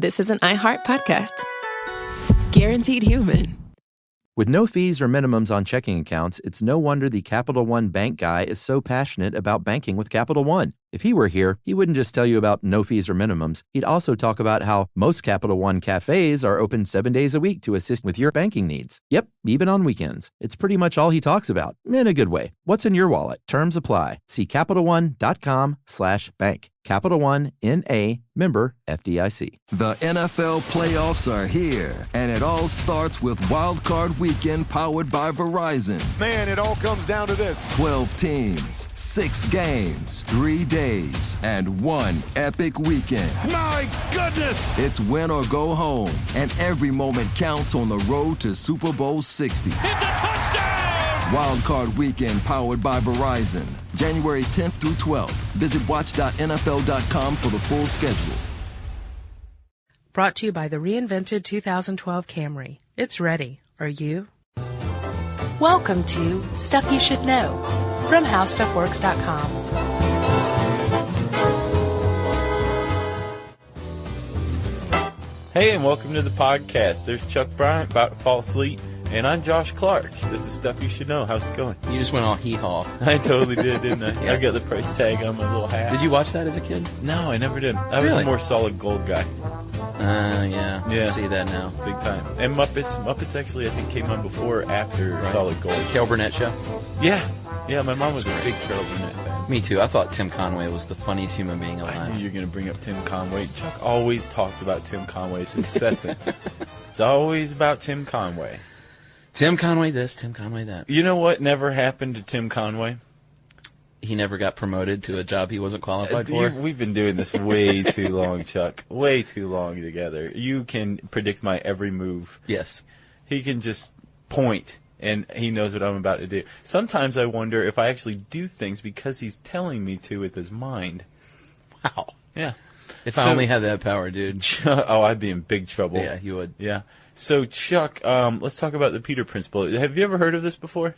this is an iHeart podcast. Guaranteed human. With no fees or minimums on checking accounts, it's no wonder the Capital One bank guy is so passionate about banking with Capital One. If he were here, he wouldn't just tell you about no fees or minimums. He'd also talk about how most Capital One cafes are open 7 days a week to assist with your banking needs. Yep, even on weekends. It's pretty much all he talks about, in a good way. What's in your wallet? Terms apply. See CapitalOne.com/bank. Capital One, N.A., member FDIC. The NFL playoffs are here, and it all starts with Wild Card Weekend powered by Verizon. Man, it all comes down to this. 12 teams, 6 games, 3 days, and one epic weekend. My goodness! It's win or go home, and every moment counts on the road to Super Bowl 60. It's a touchdown! Wild Card Weekend powered by Verizon. January 10th through 12th. Visit watch.nfl.com for the full schedule. Brought to you by the reinvented 2012 Camry. It's ready. Are you? Welcome to Stuff You Should Know from HowStuffWorks.com. Hey, and welcome to the podcast. There's Chuck Bryant, about to fall asleep, and I'm Josh Clark. This is Stuff You Should Know. How's it going? You just went all hee-haw. I totally did, didn't I? Yeah. I got the price tag on my little hat. Did you watch that as a kid? No, I never did. I was Really? a more solid gold guy. Yeah. Yeah. See that now. Big time. And Muppets actually, I think, came on before or after Right. Solid Gold. Carol Burnett show? Yeah. Yeah, my mom was a big Carol Burnett fan. Me too. I thought Tim Conway was the funniest human being I knew alive. you were going to bring up Tim Conway. Chuck always talks about Tim Conway. It's incessant. It's always about Tim Conway. Tim Conway this, Tim Conway that. You know what never happened to Tim Conway? He never got promoted to a job he wasn't qualified for. We've been doing this way too long, Chuck. Way too long together. You can predict my every move. Yes. He can just point, and he knows what I'm about to do. Sometimes I wonder if I actually do things because he's telling me to with his mind. Wow. Yeah. If I only had that power, dude. Oh, I'd be in big trouble. Yeah, you would. Yeah. So, Chuck, let's talk about the Peter Principle. Have you ever heard of this before?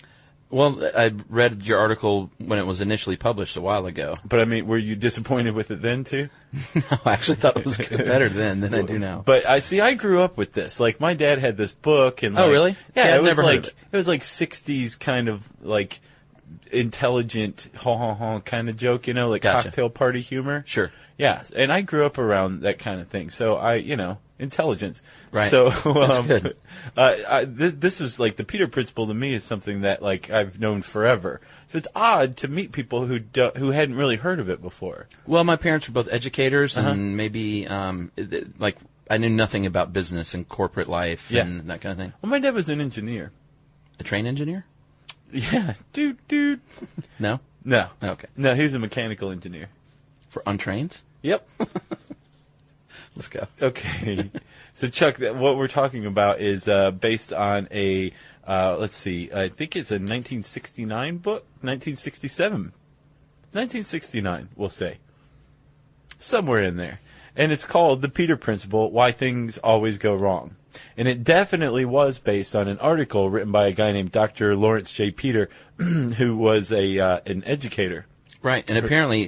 Well, I read your article when it was initially published a while ago. But, I mean, were you disappointed with it then, too? No, I actually thought it was better then than I do now. But I grew up with this. Like, my dad had this book, and Oh, really? Yeah, See, I've it was never heard like of it. it was like '60s kind of like intelligent kind of joke, like Gotcha. cocktail party humor. Sure. Yeah, and I grew up around that kind of thing. So intelligence. Right. So That's good. This was like the Peter Principle to me is something that like I've known forever. So it's odd to meet people who hadn't really heard of it before. Well, my parents were both educators, and maybe like I knew nothing about business and corporate life and that kind of thing. Well, my dad was an engineer. A train engineer? Yeah, dude. No? No. Okay. No, he was a mechanical engineer. On trains? Yep. Let's go. Okay. So, Chuck, what we're talking about is based on a, let's see, I think it's a 1969 book, 1969, we'll say. Somewhere in there. And it's called The Peter Principle, Why Things Always Go Wrong. And it definitely was based on an article written by a guy named Dr. Lawrence J. Peter, who was an educator. Right, and apparently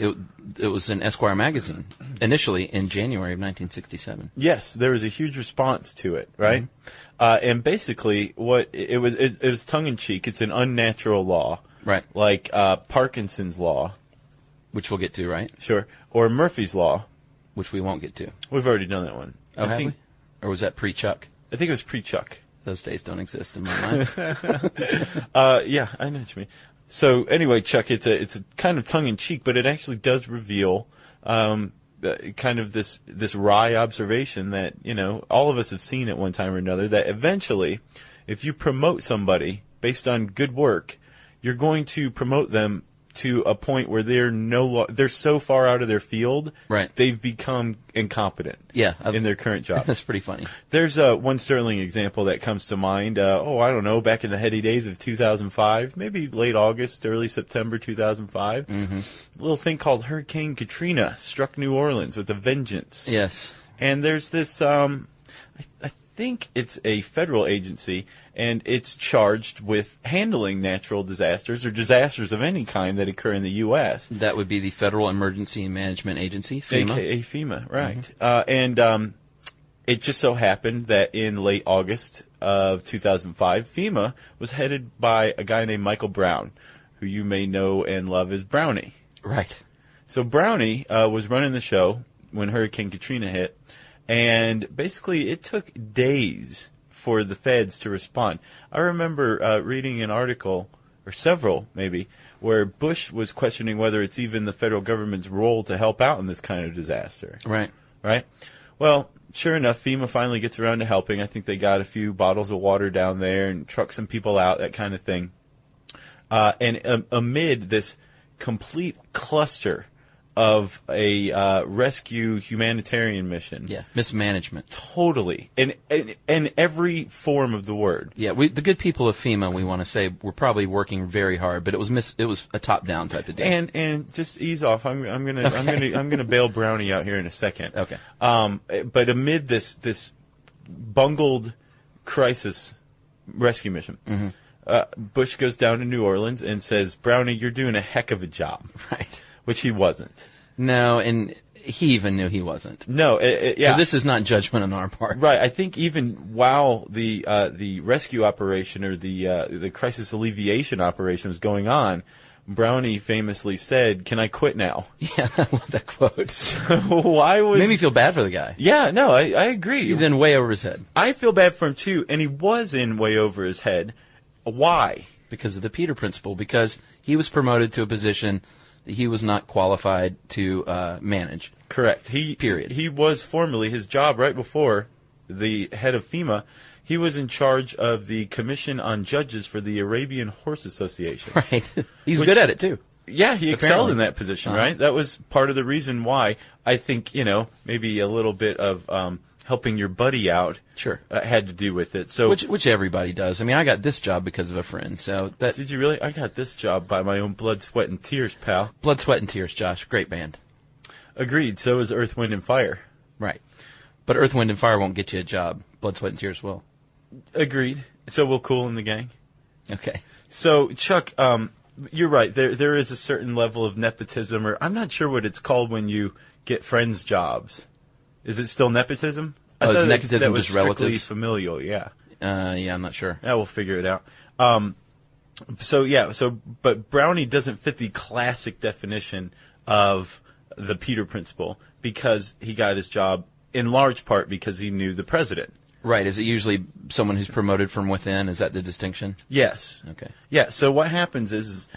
it was in Esquire magazine initially in January of 1967. Yes, there was a huge response to it, right? Mm-hmm. And basically, what it was tongue in cheek. It's an unnatural law, Right. Like Parkinson's law, Which we'll get to, right? sure, or Murphy's law. Which we won't get to. We've already done that one. Oh, have we? Or was that pre-Chuck? I think it was pre-Chuck. Those days don't exist in my mind. Yeah, I know what you mean. So anyway, Chuck, it's a kind of tongue in cheek, but it actually does reveal kind of this wry observation that all of us have seen at one time or another. That eventually, if you promote somebody based on good work, you're going to promote them to a point where they're so far out of their field, Right. they've become incompetent. Yeah, in their current job. That's pretty funny. There's one sterling example that comes to mind. I don't know, back in the heady days of 2005, maybe late August, early September 2005, a little thing called Hurricane Katrina struck New Orleans with a vengeance. Yes. And there's this, I think it's a federal agency, and it's charged with handling natural disasters or disasters of any kind that occur in the U.S. That would be the Federal Emergency Management Agency, FEMA. AKA FEMA, right. And it just so happened that in late August of 2005, FEMA was headed by a guy named Michael Brown, who you may know and love as Brownie. Right. So Brownie was running the show when Hurricane Katrina hit, and basically it took days for the feds to respond. I remember reading an article, or several maybe, where Bush was questioning whether it's even the federal government's role to help out in this kind of disaster. Right. Right? Well, sure enough, FEMA finally gets around to helping. I think they got a few bottles of water down there and trucked some people out, that kind of thing. And amid this complete cluster of a rescue humanitarian mission. Yeah, mismanagement. Totally. In every form of the word. Yeah, the good people of FEMA, we want to say, were probably working very hard, but it was a top-down type of deal. And just ease off. I'm gonna bail Brownie out here in a second. Okay. But amid this bungled crisis rescue mission, Bush goes down to New Orleans and says, "Brownie, you're doing a heck of a job." Right. Which he wasn't. No, and he even knew he wasn't. No, yeah. So this is not judgment on our part. Right. I think even while the rescue operation or the crisis alleviation operation was going on, Brownie famously said, "Can I quit now?" Yeah, I love that quote. So why was... Made me feel bad for the guy. Yeah, no, I agree. He's in way over his head. I feel bad for him too, and he was in way over his head. Why? Because of the Peter Principle, because he was promoted to a position that he was not qualified to manage. Correct. Period. He was formerly, his job right before the head of FEMA, he was in charge of the Commission on Judges for the Arabian Horse Association. Right. He's good at it, too. Yeah, he excelled Apparently. in that position, right? That was part of the reason why I think, maybe a little bit of helping your buddy out Sure. Had to do with it. So Which everybody does. I mean, I got this job because of a friend. So that Did you really? I got this job by my own blood, sweat, and tears, pal. Blood, Sweat, and Tears, Josh. Great band. Agreed. So is Earth, Wind, and Fire. Right. But Earth, Wind, and Fire won't get you a job. Blood, Sweat, and Tears will. Agreed. So we'll cool in the gang. Okay. So, Chuck, you're right. There is a certain level of nepotism, or I'm not sure what it's called when you get friends' jobs. Is it still nepotism? Oh, is thought nepotism that was just strictly relatives? familial, yeah. Yeah, I'm not sure. Yeah, we'll figure it out. But Brownie doesn't fit the classic definition of the Peter Principle because he got his job in large part because he knew the president. Right. Is it usually someone who's promoted from within? Is that the distinction? Yes. Okay. Yeah, so what happens is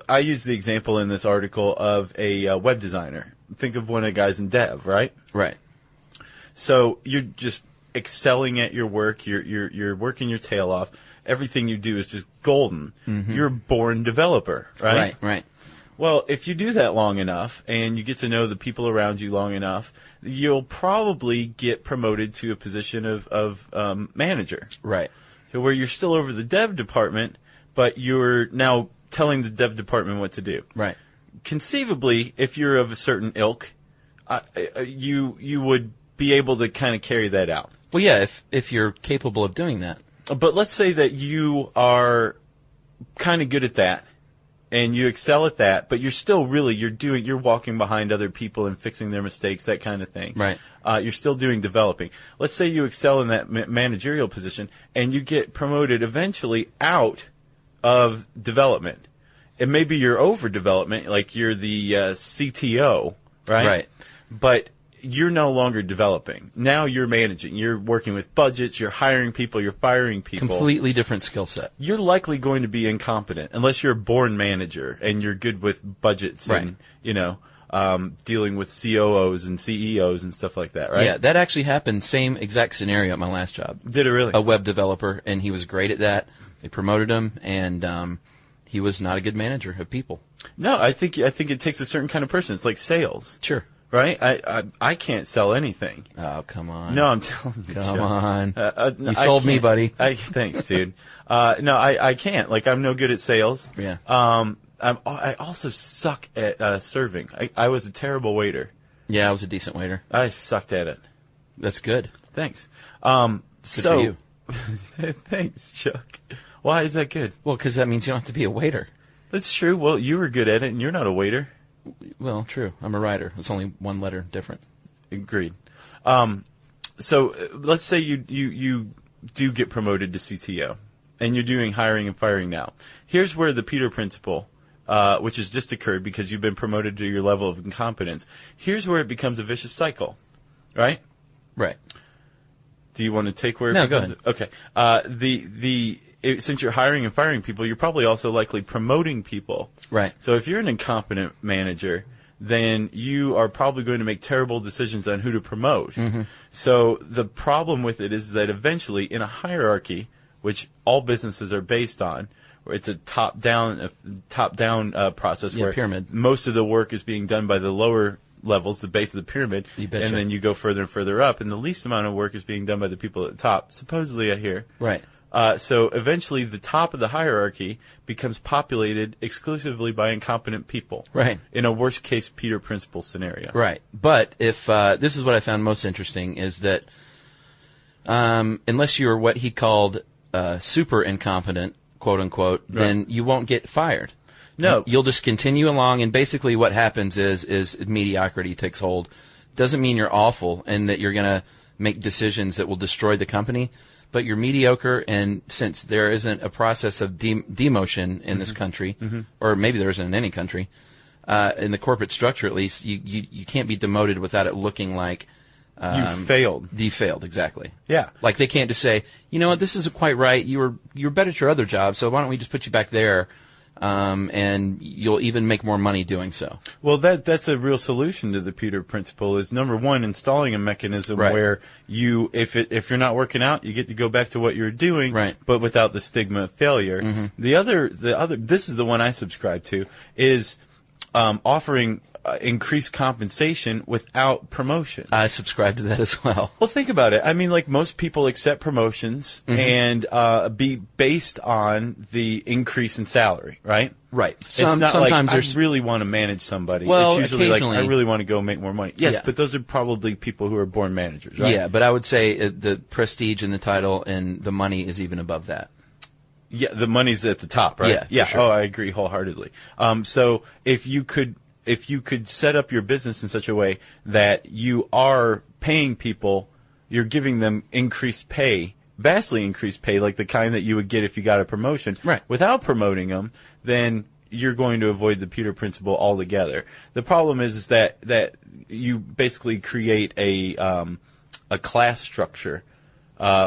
I use the example in this article of a web designer. Think of one of the guys in dev, right? Right. So you're just excelling at your work. You're working your tail off. Everything you do is just golden. Mm-hmm. You're a born developer, right? Right. Well, if you do that long enough and you get to know the people around you long enough, you'll probably get promoted to a position of manager. Right. So where you're still over the dev department, but you're now telling the dev department what to do. Right. Conceivably, if you're of a certain ilk, you would be able to kind of carry that out. Well, yeah, if you're capable of doing that. But let's say that you are kind of good at that, and you excel at that, but you're still really you're walking behind other people and fixing their mistakes, that kind of thing. Right. You're still doing developing. Let's say you excel in that managerial position, and you get promoted eventually out of development. And maybe you're over development, like you're the CTO, right? Right. But you're no longer developing. Now you're managing. You're working with budgets. You're hiring people. You're firing people. Completely different skill set. You're likely going to be incompetent unless you're a born manager and you're good with budgets right. and, dealing with COOs and CEOs and stuff like that, right? Yeah, that actually happened. Same exact scenario at my last job. Did it really? A web developer, and he was great at that. They promoted him, and he was not a good manager of people. No, I think it takes a certain kind of person. It's like sales. Sure. Right? I can't sell anything. Oh, come on. No, I'm telling you. Come Joe. on. You sold me, buddy. Thanks, dude. No, I can't. Like, I'm no good at sales. Yeah. I also suck at serving. I was a terrible waiter. Yeah, I was a decent waiter. I sucked at it. That's good. Thanks. Good for you. Thanks, Chuck. Why is that good? Well, because that means you don't have to be a waiter. That's true. Well, you were good at it, and you're not a waiter. Well, true. I'm a writer. It's only one letter different. Agreed. So let's say you do get promoted to CTO, and you're doing hiring and firing now. Here's where the Peter Principle, which has just occurred because you've been promoted to your level of incompetence. Here's where it becomes a vicious cycle, right? Right. Do you want to take where it No, go becomes? ahead. Okay. Since you're hiring and firing people, you're probably also likely promoting people. Right. So if you're an incompetent manager, then you are probably going to make terrible decisions on who to promote. Mm-hmm. So the problem with it is that eventually, in a hierarchy, which all businesses are based on, where it's a top-down process where pyramid. most of the work is being done by the lower levels, the base of the pyramid, You betcha. and then you go further and further up, and the least amount of work is being done by the people at the top, supposedly I hear. Right. So eventually the top of the hierarchy becomes populated exclusively by incompetent people. Right. In a worst-case Peter Principle scenario. Right. But if this is what I found most interesting is that unless you're what he called super incompetent, quote unquote, then you won't get fired. No. You'll just continue along, and basically what happens is mediocrity takes hold. Doesn't mean you're awful and that you're going to make decisions that will destroy the company, but you're mediocre, and since there isn't a process of demotion in this country, or maybe there isn't in any country, in the corporate structure at least, you can't be demoted without it looking like You failed. You failed, exactly. Yeah. Like they can't just say, you know what, this isn't quite right. You're better at your other job, so why don't we just put you back there, and you'll even make more money doing so. Well, that's a real solution to the Peter Principle. Is number one, installing a mechanism Right. where if you're not working out, you get to go back to what you're doing, Right. but without the stigma of failure. Mm-hmm. The other, this is the one I subscribe to, is offering increased compensation without promotion. I subscribe to that as well. Well, think about it. I mean, like most people accept promotions and be based on the increase in salary, right? Right. It's not sometimes like there's I really want to manage somebody. Well, it's usually like occasionally. I really want to go make more money. Yes, Yeah. but those are probably people who are born managers, right? Yeah, but I would say the prestige and the title and the money is even above that. Yeah, the money's at the top, right? Yeah, for sure. Oh, I agree wholeheartedly. So if you could set up your business in such a way that you are paying people, you're giving them increased pay, vastly increased pay, like the kind that you would get if you got a promotion, Right. without promoting them, then you're going to avoid the Peter Principle altogether. The problem is that you basically create a class structure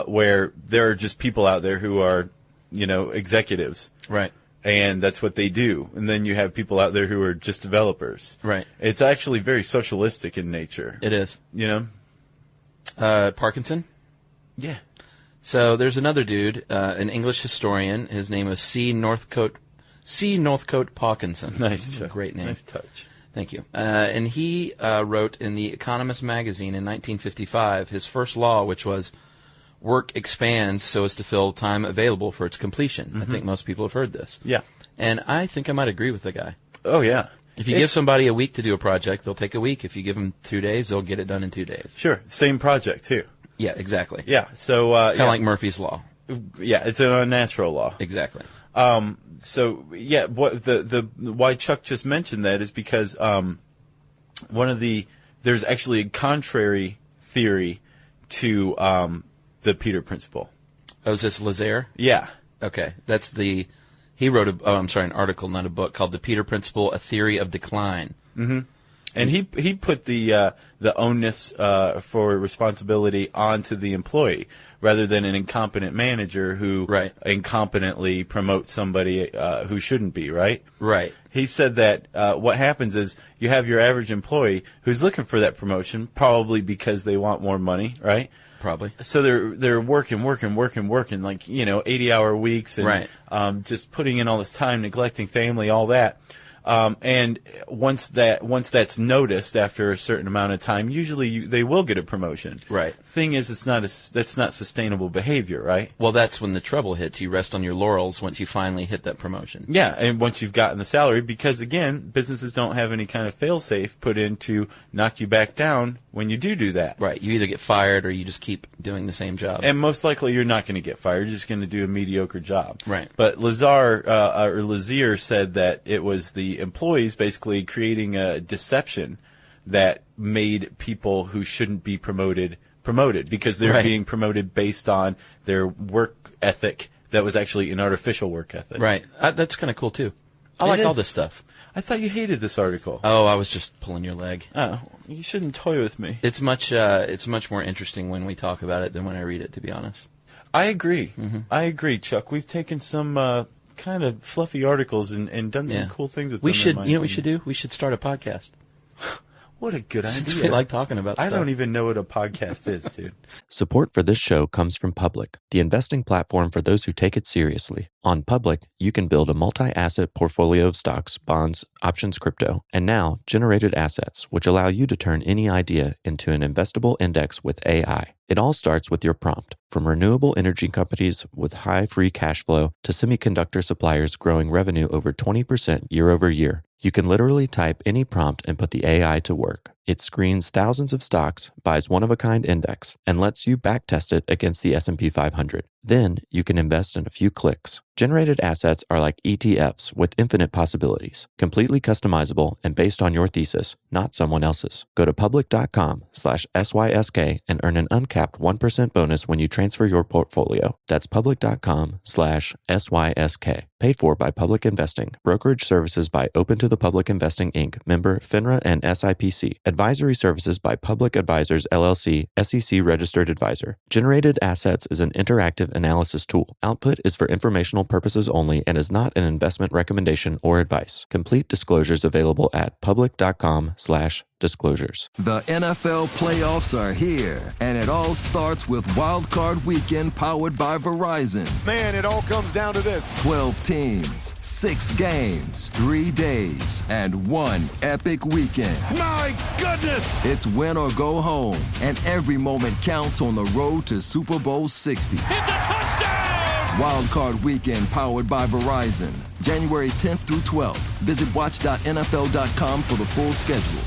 where there are just people out there who are, executives. Right. And that's what they do. And then you have people out there who are just developers. Right. It's actually very socialistic in nature. It is. Parkinson? Yeah. So there's another dude, an English historian. His name is C. Northcote Parkinson. Nice. Great name. Nice touch. Thank you. And he wrote in The Economist magazine in 1955 his first law, which was work expands so as to fill time available for its completion. I think most people have heard this. Yeah. And I think I might agree with the guy. Oh, yeah. If you give somebody a week to do a project, they'll take a week. If you give them 2 days, they'll get it done in 2 days. Sure. Same project, too. Yeah, exactly. Yeah. So, It's kind of like Murphy's Law. Yeah, it's an unnatural law. Exactly. So, yeah, what why Chuck just mentioned that is because there's actually a contrary theory to the Peter Principle. Oh, is this Lazare? Yeah. Okay. That's he wrote an article, not a book, called The Peter Principle, A Theory of Decline. Mm-hmm. And he put the onus for responsibility onto the employee rather than an incompetent manager who incompetently promotes somebody who shouldn't be, right? Right. He said that what happens is you have your average employee who's looking for that promotion, probably because they want more money, right? Probably. So they're working like 80-hour weeks and just putting in all this time, neglecting family, all that. And once that's noticed after a certain amount of time, usually they will get a promotion. Right. Thing is, that's not sustainable behavior, right? Well, that's when the trouble hits. You rest on your laurels once you finally hit that promotion. Yeah, and once you've gotten the salary, because again, businesses don't have any kind of fail-safe put in to knock you back down when you do that. Right. You either get fired or you just keep doing the same job. And most likely you're not going to get fired. You're just going to do a mediocre job. Right. But Lazier said that it was the employees basically creating a deception that made people who shouldn't be promoted promoted because they're Right. being promoted based on their work ethic that was actually an artificial work ethic. Right. That's kind of cool, too. I It like all is. this stuff. I thought you hated this article. Oh, I was just pulling your leg. Oh, you shouldn't toy with me. It's much more interesting when we talk about it than when I read it, to be honest. I agree. I agree, Chuck. We've taken some kind of fluffy articles and done some cool things with them. We should, in my you know what we opinion. should do? We should start a podcast. What a good Since idea. we like talking about I stuff. don't even know what a podcast is, dude. Support for this show comes from Public, the investing platform for those who take it seriously. On Public, you can build a multi-asset portfolio of stocks, bonds, options, crypto, and now generated assets, which allow you to turn any idea into an investable index with AI. It all starts with your prompt, from renewable energy companies with high free cash flow to semiconductor suppliers growing revenue over 20% year over year. You can literally type any prompt and put the AI to work. It screens thousands of stocks, buys one-of-a-kind index, and lets you backtest it against the S&P 500. Then you can invest in a few clicks. Generated assets are like ETFs with infinite possibilities, completely customizable and based on your thesis, not someone else's. Go to public.com/SYSK and earn an uncapped 1% bonus when you transfer your portfolio. That's public.com/SYSK. Paid for by Public Investing. Brokerage services by Open to the Public Investing, Inc., member FINRA and SIPC. Advisory services by Public Advisors, LLC, SEC registered advisor. Generated Assets is an interactive analysis tool. Output is for informational purposes only and is not an investment recommendation or advice. Complete disclosures available at public.com/disclosures. The NFL playoffs are here, and it all starts with Wild Card Weekend powered by Verizon. Man, it all comes down to this. 12 teams, 6 games, 3 days, and one epic weekend. My goodness! It's win or go home, and every moment counts on the road to Super Bowl 60. It's a touchdown! Wild Card Weekend powered by Verizon. January 10th through 12th. Visit watch.nfl.com for the full schedule.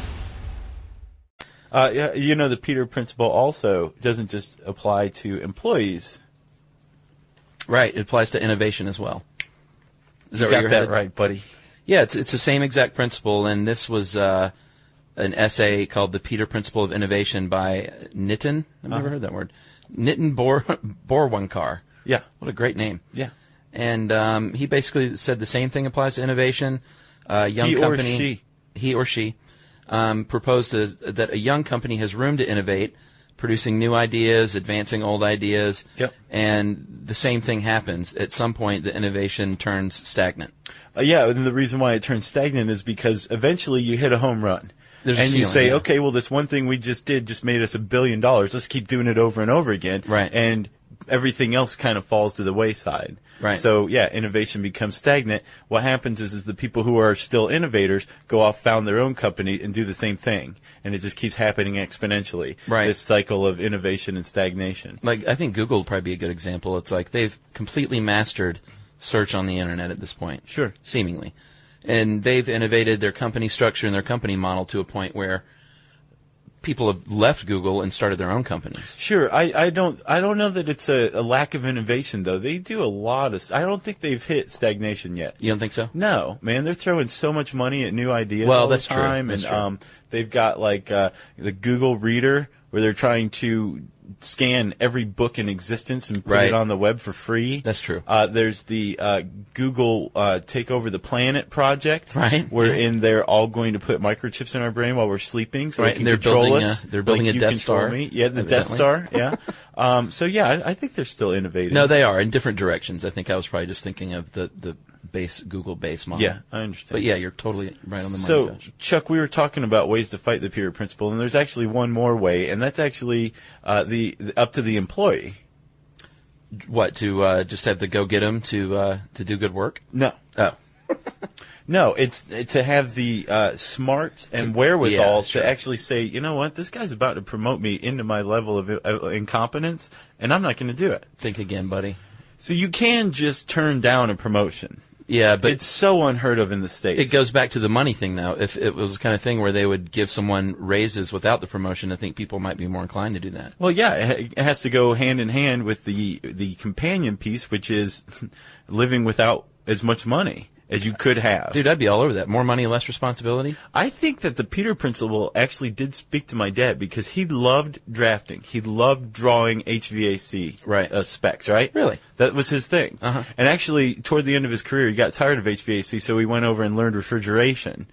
Yeah, you know, the Peter Principle also doesn't just apply to employees. Right. It applies to innovation as well. Is that You where got you're that headed? right, buddy. Yeah, it's the same exact principle, and this was an essay called "The Peter Principle of Innovation" by Nitin. I've never heard that word. Nitin Borwankar. Yeah. What a great name. Yeah. And he basically said the same thing applies to innovation. Young He or company, she. he or she, proposed that a young company has room to innovate, producing new ideas, advancing old ideas, Yep. and the same thing happens. At some point, the innovation turns stagnant. Yeah, and the reason why it turns stagnant is because eventually you hit a home run. There's a and you ceiling, say, yeah. okay, well, this one thing we just did just made us $1 billion. Let's keep doing it over and over again. Right. And everything else kind of falls to the wayside. Right. So, yeah, innovation becomes stagnant. What happens is the people who are still innovators go off, found their own company, and do the same thing. And it just keeps happening exponentially. Right. This cycle of innovation and stagnation. Like, I think Google would probably be a good example. It's like they've completely mastered search on the internet at this point. Sure. Seemingly. And they've innovated their company structure and their company model to a point where people have left Google and started their own companies. Sure, I don't know that it's a lack of innovation though. They do a lot of. I don't think they've hit stagnation yet. You don't think so? No, man, they're throwing so much money at new ideas Well, all that's the true. time, That's and true. they've got like the Google Reader where they're trying to scan every book in existence and put Right. it on the web for free. That's true. There's the Google Take Over the Planet project, Right. wherein they're all going to put microchips in our brain while we're sleeping, so Right, they can and they're control building us. they're building like a you Death control Star, me. Yeah, the Death evidently. Star. Yeah. So yeah, I think they're still innovating. No, they are in different directions. I think I was probably just thinking of the base Google base model. Yeah, I understand. But yeah, you're totally right on the money, So, Josh. Chuck, we were talking about ways to fight the Peter Principle, and there's actually one more way, and that's actually the up to the employee. What, to just have the go get 'em to do good work? No. Oh, No, it's to have the smarts and wherewithal yeah, sure. to actually say, you know what, this guy's about to promote me into my level of incompetence, and I'm not going to do it. think again, buddy. So you can just turn down a promotion. Yeah, but It's so unheard of in the States. it goes back to the money thing, though. If it was the kind of thing where they would give someone raises without the promotion, I think people might be more inclined to do that. Well, yeah, it has to go hand in hand with the companion piece, which is living without as much money. as you could have. Dude, I'd be all over that. More money, less responsibility. I think that the Peter Principle actually did speak to my dad because he loved drafting. He loved drawing HVAC specs, right? Really? That was his thing. Uh-huh. And actually, toward the end of his career, he got tired of HVAC, so he went over and learned refrigeration,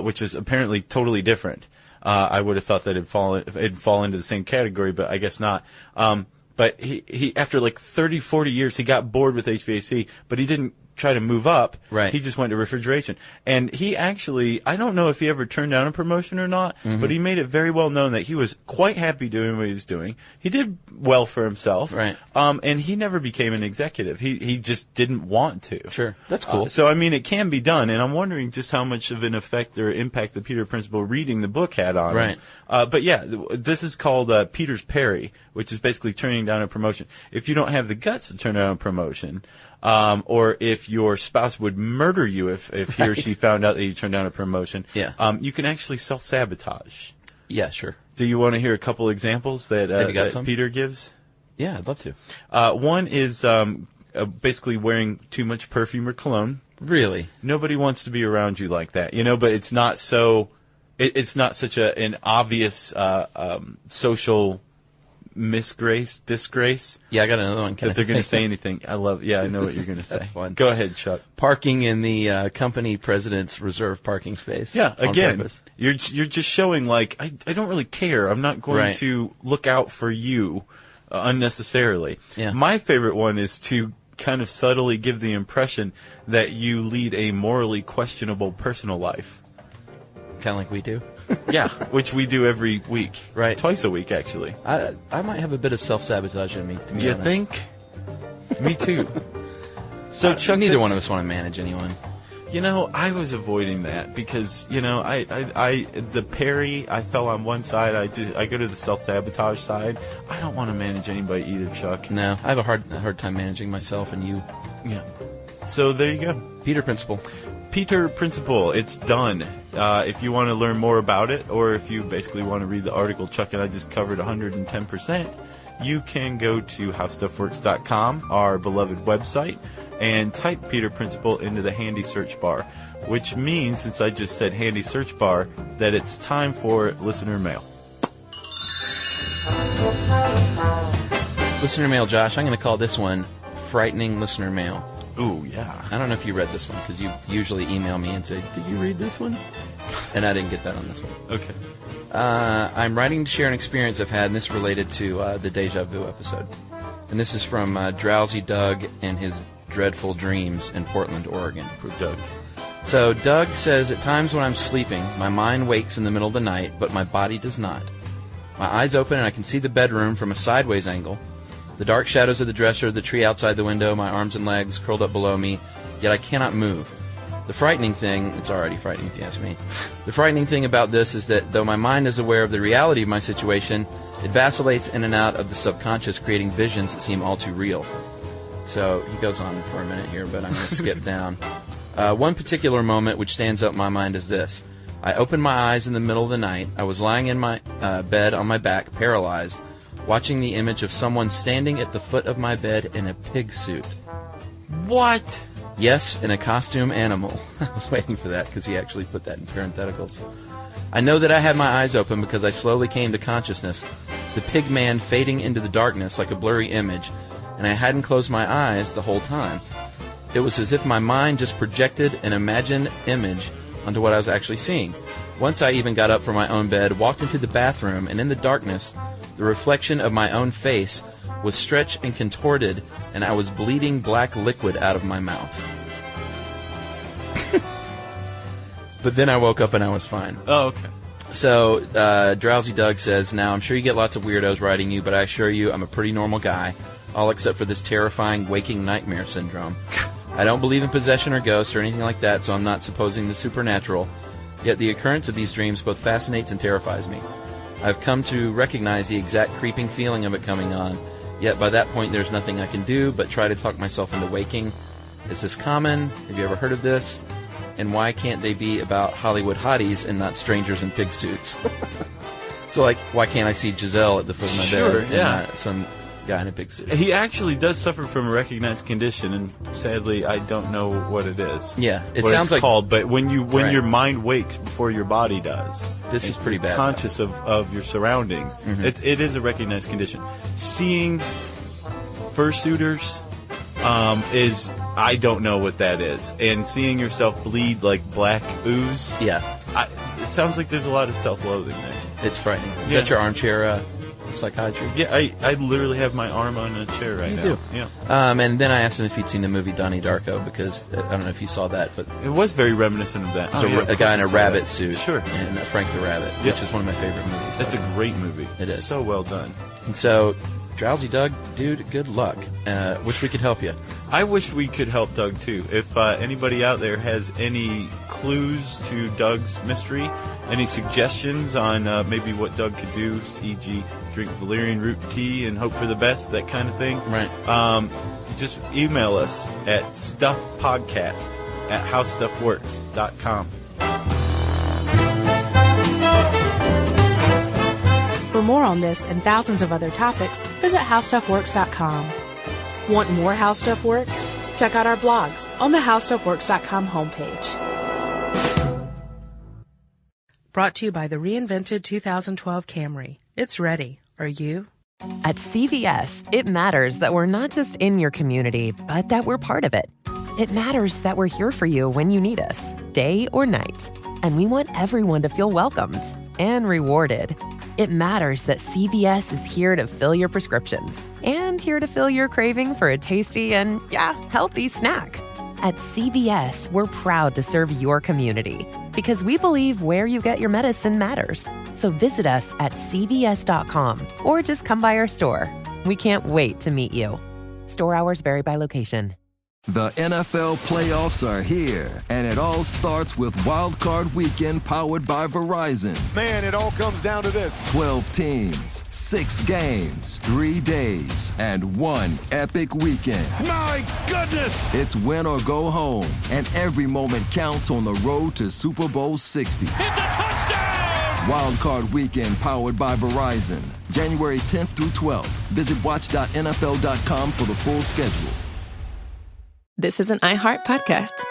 which is apparently totally different. I would have thought that it'd fall into the same category, but I guess not. But he after like 30, 40 years, he got bored with HVAC, but he didn't try to move up. Right. He just went to refrigeration. And he actually, I don't know if he ever turned down a promotion or not, but he made it very well known that he was quite happy doing what he was doing. He did well for himself. Right. And he never became an executive. He just didn't want to. Sure. That's cool. So, I mean, it can be done. And I'm wondering just how much of an effect or impact the Peter Principle reading the book had on him. But yeah, this is called Peter's Parry, which is basically turning down a promotion. If you don't have the guts to turn down a promotion, or if your spouse would murder you if he or she found out that you turned down a promotion, you can actually self-sabotage. Yeah, sure. Do you want to hear a couple examples that Peter gives? Yeah, I'd love to. One is basically wearing too much perfume or cologne. Really? Nobody wants to be around you like that, but it's not so. It's not such an obvious social disgrace. Yeah, I got another one. That they're going to say anything. I know what you're going to say. Fun. Go ahead, Chuck. Parking in the company president's reserved parking space. Yeah, again, purpose. you're just showing like I don't really care. I'm not going to look out for you unnecessarily. Yeah. My favorite one is to kind of subtly give the impression that you lead a morally questionable personal life. Kind of like we do. Yeah, which we do every week. Right. Twice a week, actually. I might have a bit of self-sabotage in me, to be You honest. think? Me too. So, Chuck, neither one of us want to manage anyone. I was avoiding that because, the parry, I fell on one side. I go to the self-sabotage side. I don't want to manage anybody either, Chuck. No, I have a hard time managing myself and you. Yeah. So there you go. Peter Principle. Peter Principle. It's done. If you want to learn more about it, or if you basically want to read the article Chuck and I just covered 110%, you can go to howstuffworks.com, our beloved website, and type Peter Principle into the handy search bar, which means, since I just said handy search bar, that it's time for listener mail. Listener mail, Josh. I'm going to call this one Frightening Listener Mail. Ooh, yeah. I don't know if you read this one, because you usually email me and say, did you read this one? And I didn't get that on this one. Okay. I'm writing to share an experience I've had, and this related to the Deja Vu episode. And this is from Drowsy Doug and his dreadful dreams in Portland, Oregon. Poor Doug. So Doug says, at times when I'm sleeping, my mind wakes in the middle of the night, but my body does not. My eyes open and I can see the bedroom from a sideways angle. The dark shadows of the dresser, the tree outside the window, my arms and legs curled up below me, yet I cannot move. The frightening thing, it's already frightening if you ask me, the frightening thing about this is that though my mind is aware of the reality of my situation, it vacillates in and out of the subconscious, creating visions that seem all too real. So he goes on for a minute here, but I'm going to skip down. One particular moment which stands out in my mind is this. I opened my eyes in the middle of the night. I was lying in my bed on my back, paralyzed, watching the image of someone standing at the foot of my bed in a pig suit. What? Yes, in a costume animal. I was waiting for that because he actually put that in parentheticals. I know that I had my eyes open because I slowly came to consciousness, the pig man fading into the darkness like a blurry image, and I hadn't closed my eyes the whole time. It was as if my mind just projected an imagined image onto what I was actually seeing. Once I even got up from my own bed, walked into the bathroom, and in the darkness, the reflection of my own face was stretched and contorted, and I was bleeding black liquid out of my mouth. But then I woke up and I was fine. Oh, okay. So, Drowsy Doug says, now, I'm sure you get lots of weirdos writing you, but I assure you I'm a pretty normal guy, all except for this terrifying waking nightmare syndrome. I don't believe in possession or ghosts or anything like that, so I'm not supposing the supernatural. Yet the occurrence of these dreams both fascinates and terrifies me. I've come to recognize the exact creeping feeling of it coming on, yet by that point there's nothing I can do but try to talk myself into waking. Is this common? Have you ever heard of this? And why can't they be about Hollywood hotties and not strangers in pig suits? So, like, why can't I see Giselle at the foot of my bed? Yeah. Some guy in a big suit. He actually does suffer from a recognized condition, and sadly, I don't know what it is. Yeah, it what sounds it's like called. But when Right. your mind wakes before your body does, This is and pretty you're bad, conscious of your surroundings. Mm-hmm. It is a recognized condition. Seeing fursuiters is, I don't know what that is, and seeing yourself bleed like black ooze. Yeah, It sounds like there's a lot of self-loathing there. it's frightening. Is Yeah. that your armchair psychiatry? Yeah, I literally have my arm on a chair right now. do. Yeah. And then I asked him if he'd seen the movie Donnie Darko, because I don't know if you saw that, but It was very reminiscent of that. there's a guy in a rabbit suit. Sure. And Frank the Rabbit, Yeah. which is one of my favorite movies. That's a great movie. It is. So well done. And so, Drowsy Doug, dude, good luck. Wish we could help you. I wish we could help Doug, too. If anybody out there has any clues to Doug's mystery, any suggestions on maybe what Doug could do, e.g. drink valerian root tea and hope for the best, that kind of thing, Right. Just email us at stuffpodcast@howstuffworks.com. For more on this and thousands of other topics, visit howstuffworks.com. Want more How Stuff Works? Check out our blogs on the howstuffworks.com homepage. Brought to you by the reinvented 2012 Camry. It's ready. Are you? At CVS, it matters that we're not just in your community, but that we're part of it. It matters that we're here for you when you need us, day or night. And we want everyone to feel welcomed and rewarded. It matters that CVS is here to fill your prescriptions and here to fill your craving for a tasty and, healthy snack. At CVS, we're proud to serve your community because we believe where you get your medicine matters. So visit us at cvs.com or just come by our store. We can't wait to meet you. Store hours vary by location. The NFL playoffs are here, and it all starts with Wild Card Weekend powered by Verizon. Man, it all comes down to this. 12 teams, 6 games, 3 days, and 1 epic weekend. My goodness! It's win or go home, and every moment counts on the road to Super Bowl 60. It's a touchdown! Wild Card Weekend powered by Verizon. January 10th through 12th. Visit watch.nfl.com for the full schedule. This is an iHeart podcast.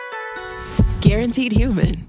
Guaranteed human.